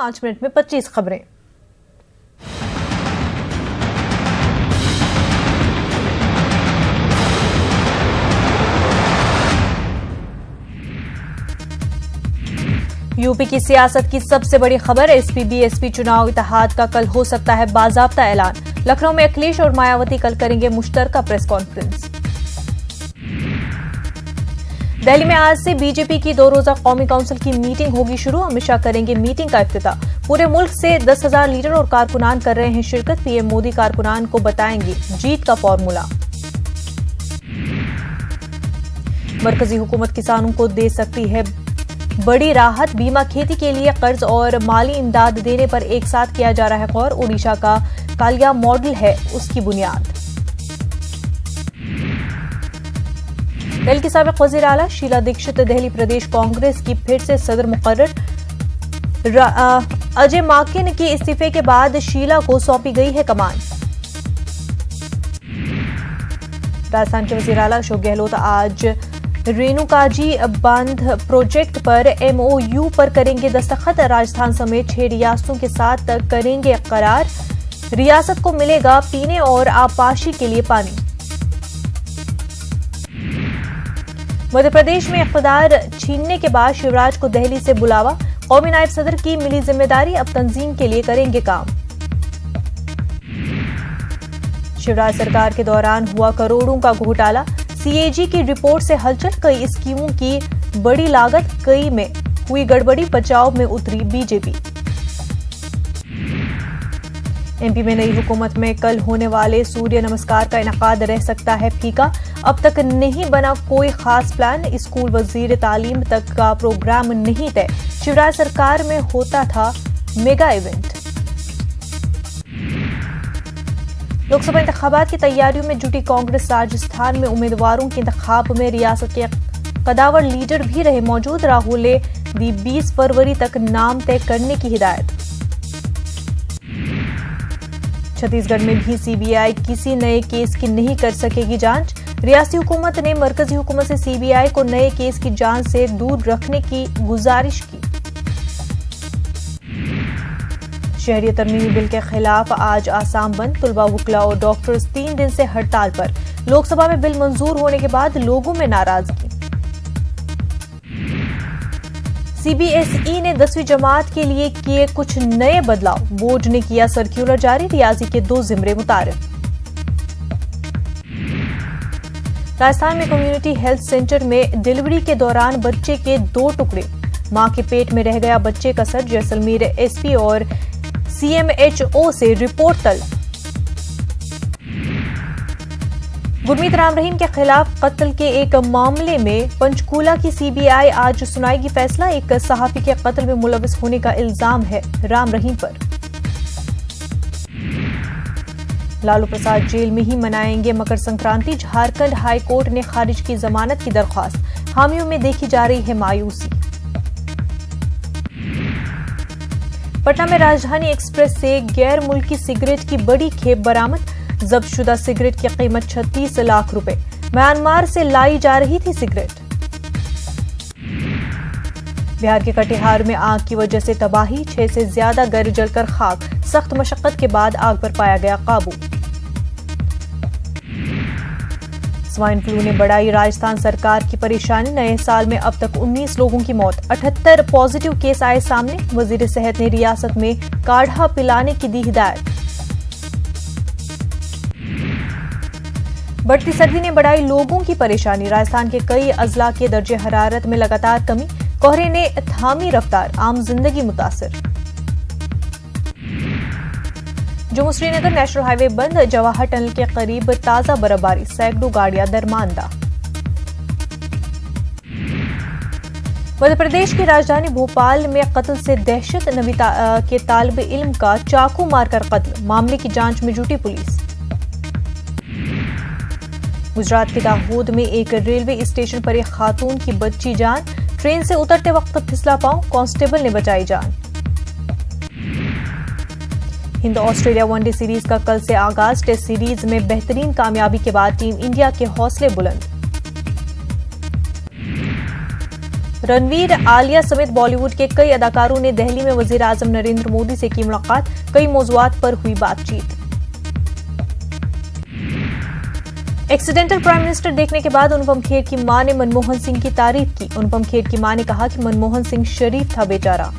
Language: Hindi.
5 मिनट में 25 खबरें। यूपी की सियासत की सबसे बड़ी खबर, एसपी बीएसपी चुनाव इत्तेहाद का कल हो सकता है बाज़ाब्ता ऐलान। लखनऊ में अखिलेश और मायावती कल करेंगे मुश्तरका प्रेस कॉन्फ्रेंस। दिल्ली में आज से बीजेपी की 2 रोजा कौमी काउंसिल की मीटिंग होगी शुरू। अमित शाह करेंगे मीटिंग का इफ्तिताह। पूरे मुल्क से 10,000 लीडर और कारकुनान कर रहे हैं शिरकत। पीएम मोदी कारकुनान को बताएंगे जीत का फॉर्मूला। मरकजी हुकूमत किसानों को दे सकती है बड़ी राहत। बीमा, खेती के लिए कर्ज और माली इमदाद देने पर एक साथ किया जा रहा है गौर। ओडिशा का कालिया मॉडल है उसकी बुनियाद। दिल्ली की साबिक वज़ीर आला शीला दीक्षित दिल्ली प्रदेश कांग्रेस की फिर से सदर मुकर्रर। अजय माकिन के इस्तीफे के बाद शीला को सौंपी गई है कमान। राजस्थान के वज़ीर आला अशोक गहलोत आज रेणुकाजी बांध प्रोजेक्ट पर एमओयू पर करेंगे दस्तखत। राजस्थान समेत 6 रियासतों के साथ करेंगे करार। रियासत को मिलेगा पीने और आबपाशी के लिए पानी। मध्य प्रदेश में इख्तियार छीनने के बाद शिवराज को दिल्ली से बुलावा। कौमी नायब सदर की मिली जिम्मेदारी, अब तंजीम के लिए करेंगे काम। शिवराज सरकार के दौरान हुआ करोड़ों का घोटाला। सीएजी की रिपोर्ट से हलचल। कई स्कीमों की बड़ी लागत, कई में हुई गड़बड़ी। बचाव में उतरी बीजेपी। एमपी में नई हुकूमत में कल होने वाले सूर्य नमस्कार का इनेकाद रह सकता है फीका। अब तक नहीं बना कोई खास प्लान। स्कूल वजीर तालीम तक का प्रोग्राम नहीं तय। शिवराज सरकार में होता था मेगा इवेंट। लोकसभा इंतखाबात की तैयारियों में जुटी कांग्रेस। राजस्थान में उम्मीदवारों के इंतखाब में रियासत के कदावर लीडर भी रहे मौजूद। राहुल ने दी 20 फरवरी तक नाम तय करने की हिदायत। छत्तीसगढ़ में भी सीबीआई किसी नए केस की नहीं कर सकेगी जांच। रियासती हुकूमत ने मरकजी हुकूमत से सीबीआई को नए केस की जांच से दूर रखने की गुजारिश की। शहरियत तरमीमी बिल के खिलाफ आज आसाम बंद। तुलबा, वकला और डॉक्टर्स 3 दिन से हड़ताल पर। लोकसभा में बिल मंजूर होने के बाद लोगों में नाराजगी। सीबीएसई ने 10वीं जमात के लिए किए कुछ नए बदलाव। बोर्ड ने किया सर्क्यूलर जारी। रियाजी के 2 जिम्रे मुतारिफ। राजस्थान में कम्युनिटी हेल्थ सेंटर में डिलीवरी के दौरान बच्चे के 2 टुकड़े। मां के पेट में रह गया बच्चे का सर। जैसलमेर एसपी और सीएमएचओ से रिपोर्ट तलब। गुरमीत राम रहीम के खिलाफ कत्ल के एक मामले में पंचकूला की सीबीआई आज सुनाएगी फैसला। एक सहाफी के कत्ल में मुलविस होने का इल्जाम है राम रहीम पर। लालू प्रसाद जेल में ही मनाएंगे मकर संक्रांति। झारखंड हाई कोर्ट ने खारिज की जमानत की दरख्वास्त। हामियों में देखी जा रही है मायूसी। पटना में राजधानी एक्सप्रेस से गैर मुल्की सिगरेट की बड़ी खेप बरामद। जब्तशुदा सिगरेट की कीमत 36 लाख रुपए। म्यांमार से लाई जा रही थी सिगरेट। बिहार के कटिहार में आग की वजह से तबाही। 6 से ज्यादा घर जलकर खाक। सख्त मशक्कत के बाद आग पर पाया गया काबू। स्वाइन फ्लू ने बढ़ाई राजस्थान सरकार की परेशानी। नए साल में अब तक 19 लोगों की मौत। 78 पॉजिटिव केस आए सामने। वजीर सेहत ने रियासत में काढ़ा पिलाने की दी हिदायत। बढ़ती सर्दी ने बढ़ाई लोगों की परेशानी। राजस्थान के कई अजला के दर्जे हरारत में लगातार कमी। कोहरे ने थामी रफ्तार। आम जिंदगी मुतासिर। जम्मू श्रीनगर नेशनल हाईवे बंद। जवाहर टनल के करीब ताजा बर्फबारी। सैकड़ों गाड़ियां दरमांदा। मध्य प्रदेश की राजधानी भोपाल में कत्ल से दहशत। नवी के तालिब इल्म का चाकू मारकर कत्ल। मामले की जांच में जुटी पुलिस। गुजरात के दाहोद में एक रेलवे स्टेशन पर एक खातून की बच्ची जान। ट्रेन से उतरते वक्त फिसला पांव। कांस्टेबल ने बचाई जान। हिंद ऑस्ट्रेलिया वनडे सीरीज का कल से आगाज। टेस्ट सीरीज में बेहतरीन कामयाबी के बाद टीम इंडिया के हौसले बुलंद। रणवीर, आलिया समेत बॉलीवुड के कई अदाकारों ने दिल्ली में वजीर आजम नरेंद्र मोदी से की मुलाकात। कई मौजुआत पर हुई बातचीत। एक्सीडेंटल प्राइम मिनिस्टर देखने के बाद अनुपम खेर की मां ने मनमोहन सिंह की तारीफ की। अनुपम खेर की मां ने कहा कि मनमोहन सिंह शरीफ था बेचारा।